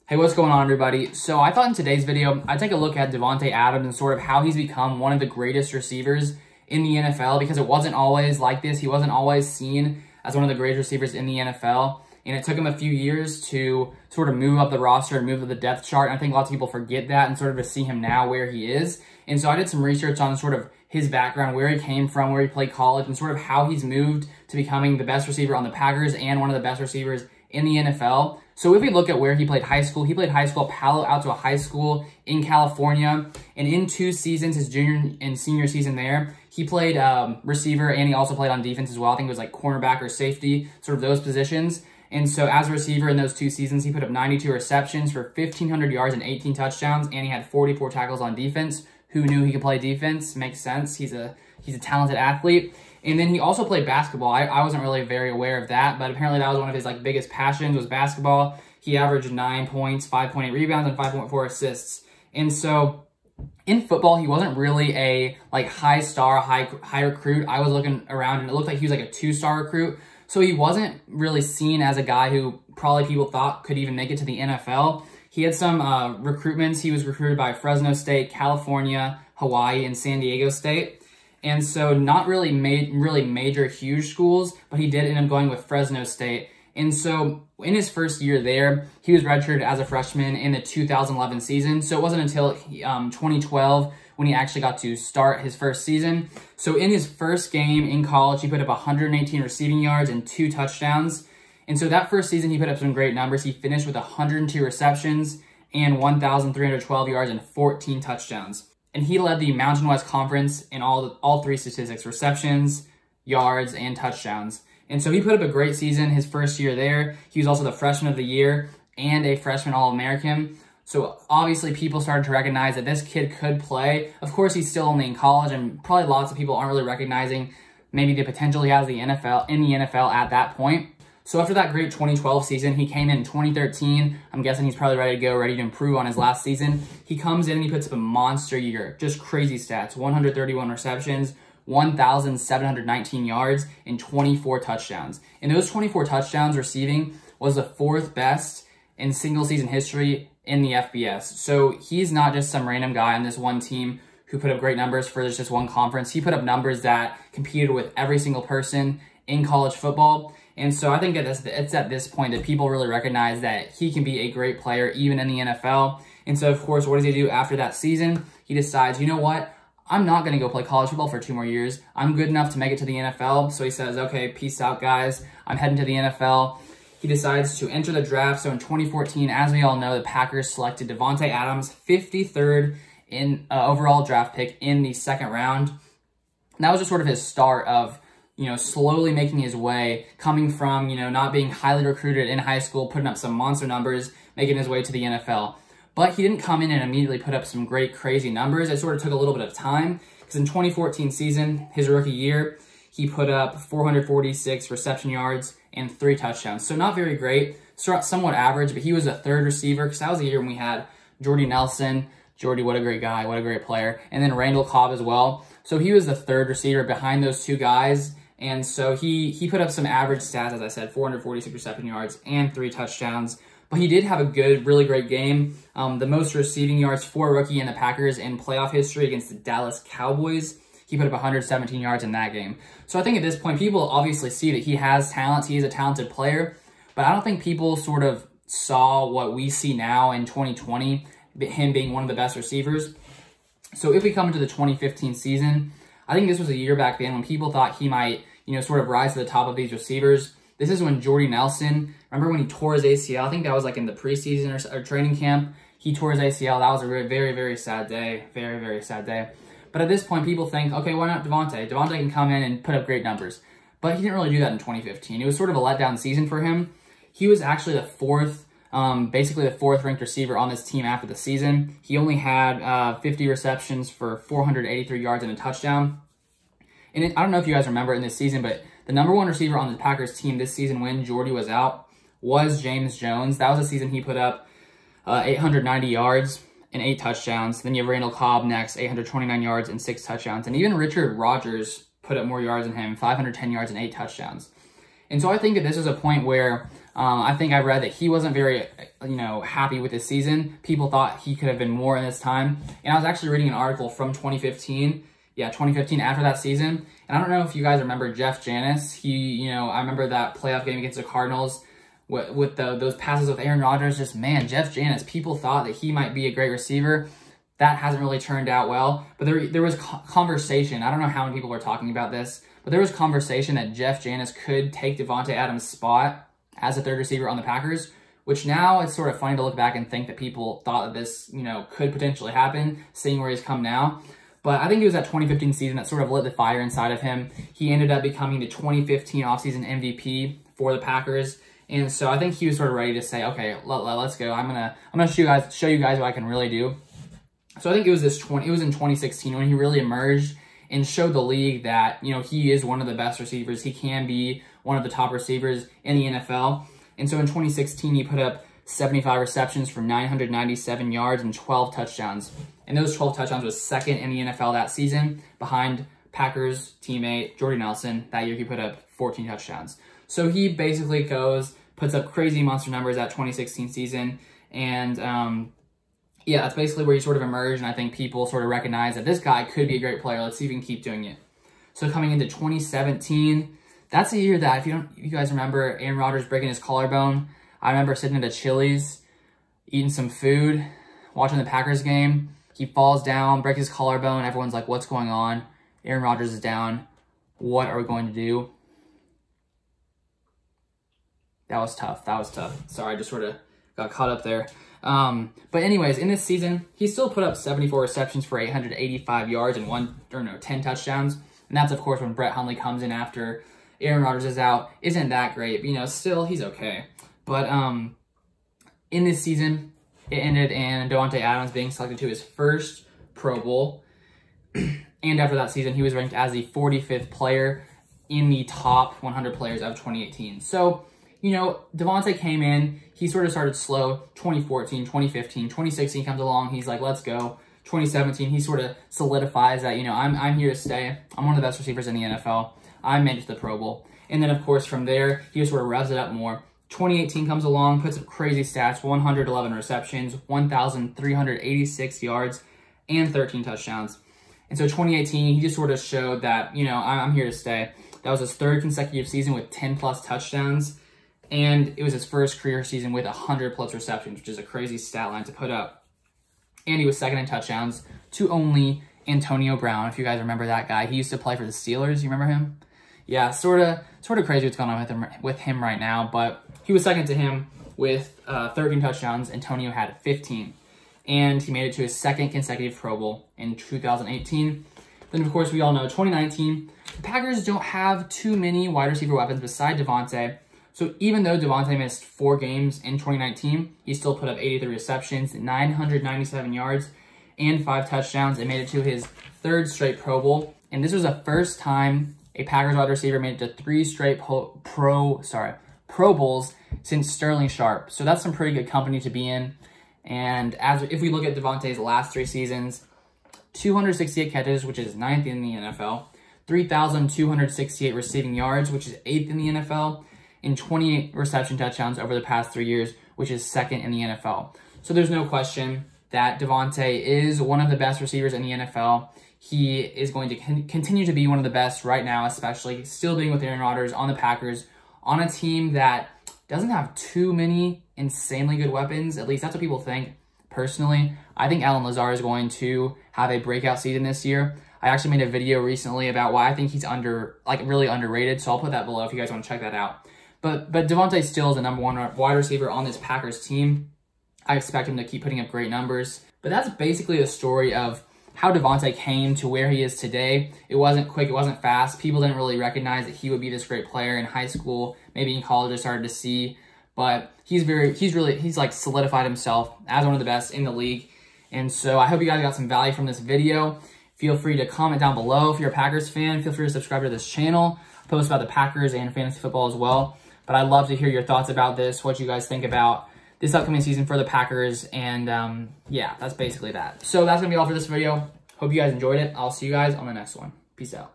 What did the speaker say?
Hey, what's going on, everybody? So I thought in today's video, I'd take a look at Davante Adams and sort of how he's become one of the greatest receivers in the NFL, because it wasn't always like this. He wasn't always seen as one of the greatest receivers in the NFL. And it took him a few years to sort of move up the roster and move up the depth chart. And I think lots of people forget that, and sort of to see him now where he is. And so I did some research on sort of his background, where he came from, where he played college, and sort of how he's moved to becoming the best receiver on the Packers and one of the best receivers in the NFL. So if we look at where he played high school at Palo Alto High School in California. And in 2 seasons, his junior and senior season there, he played receiver, and he also played on defense as well. I think it was like cornerback or safety, sort of those positions. And so as a receiver in those 2 seasons, he put up 92 receptions for 1,500 yards and 18 touchdowns, and he had 44 tackles on defense. Who knew he could play defense? Makes sense. He's a talented athlete. And then he also played basketball. I wasn't really very aware of that, but apparently that was one of his biggest passions, was basketball. He averaged 9 points, 5.8 rebounds, and 5.4 assists. And so in football, he wasn't really a high recruit. I was looking around and it looked like he was like a 2-star recruit. So he wasn't really seen as a guy who probably people thought could even make it to the NFL. He had some recruitments. He was recruited by Fresno State, California, Hawaii, and San Diego State. And so not really major, huge schools, but he did end up going with Fresno State. And so in his first year there, he was redshirted as a freshman in the 2011 season. So it wasn't until 2012 when he actually got to start his first season. So in his first game in college, he put up 118 receiving yards and 2 touchdowns. And so that first season, he put up some great numbers. He finished with 102 receptions and 1,312 yards and 14 touchdowns. And he led the Mountain West Conference in all 3 statistics: receptions, yards, and touchdowns. And so he put up a great season his first year there. He was also the freshman of the year and a freshman All-American. So obviously people started to recognize that this kid could play. Of course, he's still only in college, and probably lots of people aren't really recognizing maybe the potential he has in the NFL at that point. So after that great 2012 season, he came in 2013. I'm guessing he's probably ready to go, ready to improve on his last season. He comes in and he puts up a monster year. Just crazy stats: 131 receptions, 1,719 yards, and 24 touchdowns. And those 24 touchdowns receiving was the 4th best in single season history in the FBS. So he's not just some random guy on this one team who put up great numbers for just one conference. He put up numbers that competed with every single person in college football. And so I think it's at this point that people really recognize that he can be a great player even in the NFL. And so, of course, what does he do after that season? He decides, you know what? I'm not going to go play college football for 2 more years. I'm good enough to make it to the NFL. So he says, okay, peace out, guys. I'm heading to the NFL. He decides to enter the draft. So in 2014, as we all know, the Packers selected Davante Adams, 53rd in overall draft pick in the 2nd round. And that was just sort of his start of, slowly making his way, coming from, not being highly recruited in high school, putting up some monster numbers, making his way to the NFL. But he didn't come in and immediately put up some great, crazy numbers. It sort of took a little bit of time, because in 2014 season, his rookie year, he put up 446 reception yards and 3 touchdowns. So not very great, somewhat average, but he was a 3rd receiver, because that was the year when we had Jordy Nelson. Jordy, what a great guy, what a great player. And then Randall Cobb as well. So he was the 3rd receiver behind those 2 guys. And so he put up some average stats, as I said, 446 reception yards and 3 touchdowns. But he did have a really great game. The most receiving yards for a rookie in the Packers in playoff history against the Dallas Cowboys. He put up 117 yards in that game. So I think at this point, people obviously see that he has talent. He is a talented player. But I don't think people sort of saw what we see now in 2020, him being one of the best receivers. So if we come into the 2015 season, I think this was a year back then when people thought he might, sort of rise to the top of these receivers. This is when Jordy Nelson, remember when he tore his ACL? I think that was in the preseason or training camp. He tore his ACL. That was a very, very sad day. Very, very sad day. But at this point, people think, okay, why not Davante? Davante can come in and put up great numbers. But he didn't really do that in 2015. It was sort of a letdown season for him. He was actually basically the 4th ranked receiver on this team after the season. He only had 50 receptions for 483 yards and a touchdown. And I don't know if you guys remember in this season, but the #1 receiver on the Packers team this season when Jordy was out was James Jones. That was the season he put up 890 yards and 8 touchdowns. Then you have Randall Cobb next, 829 yards and 6 touchdowns. And even Richard Rodgers put up more yards than him, 510 yards and 8 touchdowns. And so I think that this is a point where I think I read that he wasn't very, happy with his season. People thought he could have been more in this time. And I was actually reading an article from 2015. Yeah, 2015 after that season. And I don't know if you guys remember Jeff Janis. I remember that playoff game against the Cardinals with those passes with Aaron Rodgers. Just, man, Jeff Janis, people thought that he might be a great receiver. That hasn't really turned out well. But there was conversation. I don't know how many people were talking about this, but there was conversation that Jeff Janis could take Davante Adams' spot as a third receiver on the Packers, which now it's sort of funny to look back and think that people thought that this, could potentially happen, seeing where he's come now. But I think it was that 2015 season that sort of lit the fire inside of him. He ended up becoming the 2015 offseason MVP for the Packers. And so I think he was sort of ready to say, okay, let's go. I'm gonna show you guys what I can really do. So I think it was in 2016 when he really emerged and showed the league that, he is one of the best receivers. He can be one of the top receivers in the NFL. And so in 2016, he put up 75 receptions for 997 yards and 12 touchdowns. And those 12 touchdowns was second in the NFL that season behind Packers teammate Jordy Nelson. That year he put up 14 touchdowns. So he basically puts up crazy monster numbers that 2016 season. And yeah, that's basically where he sort of emerged. And I think people sort of recognize that this guy could be a great player. Let's see if he can keep doing it. So coming into 2017, that's a year that, if you guys remember Aaron Rodgers breaking his collarbone, I remember sitting at a Chili's, eating some food, watching the Packers game. He falls down, breaks his collarbone. Everyone's like, what's going on? Aaron Rodgers is down. What are we going to do? That was tough. Sorry, I just sort of got caught up there. But anyways, in this season, he still put up 74 receptions for 885 yards and 10 touchdowns. And that's, of course, when Brett Hundley comes in after Aaron Rodgers is out. Isn't that great? But, still, he's okay. But in this season, it ended in Davante Adams being selected to his first Pro Bowl. And after that season, he was ranked as the 45th player in the top 100 players of 2018. So, Davante came in. He sort of started slow. 2014, 2015, 2016 comes along. He's like, let's go. 2017, he sort of solidifies that, I'm here to stay. I'm one of the best receivers in the NFL. I made it to the Pro Bowl. And then, of course, from there, he just sort of revs it up more. 2018 comes along, puts up crazy stats, 111 receptions, 1,386 yards, and 13 touchdowns. And so 2018, he just sort of showed that, I'm here to stay. That was his third consecutive season with 10-plus touchdowns. And it was his first career season with 100-plus receptions, which is a crazy stat line to put up. And he was second in touchdowns to only Antonio Brown, if you guys remember that guy. He used to play for the Steelers. You remember him? Yeah, sort of crazy what's going on with him right now. But he was second to him with 13 touchdowns. Antonio had 15. And he made it to his second consecutive Pro Bowl in 2018. Then, of course, we all know 2019, the Packers don't have too many wide receiver weapons beside Davante. So even though Davante missed 4 games in 2019, he still put up 83 receptions, 997 yards, and 5 touchdowns, and made it to his third straight Pro Bowl. And this was the first time a Packers wide receiver made it to 3 straight Pro Bowls since Sterling Sharpe. So that's some pretty good company to be in. And if we look at Davante's last 3 seasons, 268 catches, which is 9th in the NFL, 3,268 receiving yards, which is 8th in the NFL, and 28 reception touchdowns over the past 3 years, which is 2nd in the NFL. So there's no question that Davante is one of the best receivers in the NFL. He is going to continue to be one of the best right now, especially still being with Aaron Rodgers on the Packers, on a team that doesn't have too many insanely good weapons. At least that's what people think. Personally, I think Allen Lazard is going to have a breakout season this year. I actually made a video recently about why I think he's really underrated, so I'll put that below if you guys want to check that out. But Davante still is the #1 wide receiver on this Packers team. I expect him to keep putting up great numbers. But that's basically the story of how Davante came to where he is today. It wasn't quick, it wasn't fast. People didn't really recognize that he would be this great player in high school. Maybe in college I started to see. But he's like solidified himself as one of the best in the league. And so I hope you guys got some value from this video. Feel free to comment down below if you're a Packers fan. Feel free to subscribe to this channel. I post about the Packers and fantasy football as well. But I'd love to hear your thoughts about this, what you guys think about this upcoming season for the Packers. And yeah, that's basically that. So that's going to be all for this video. Hope you guys enjoyed it. I'll see you guys on the next one. Peace out.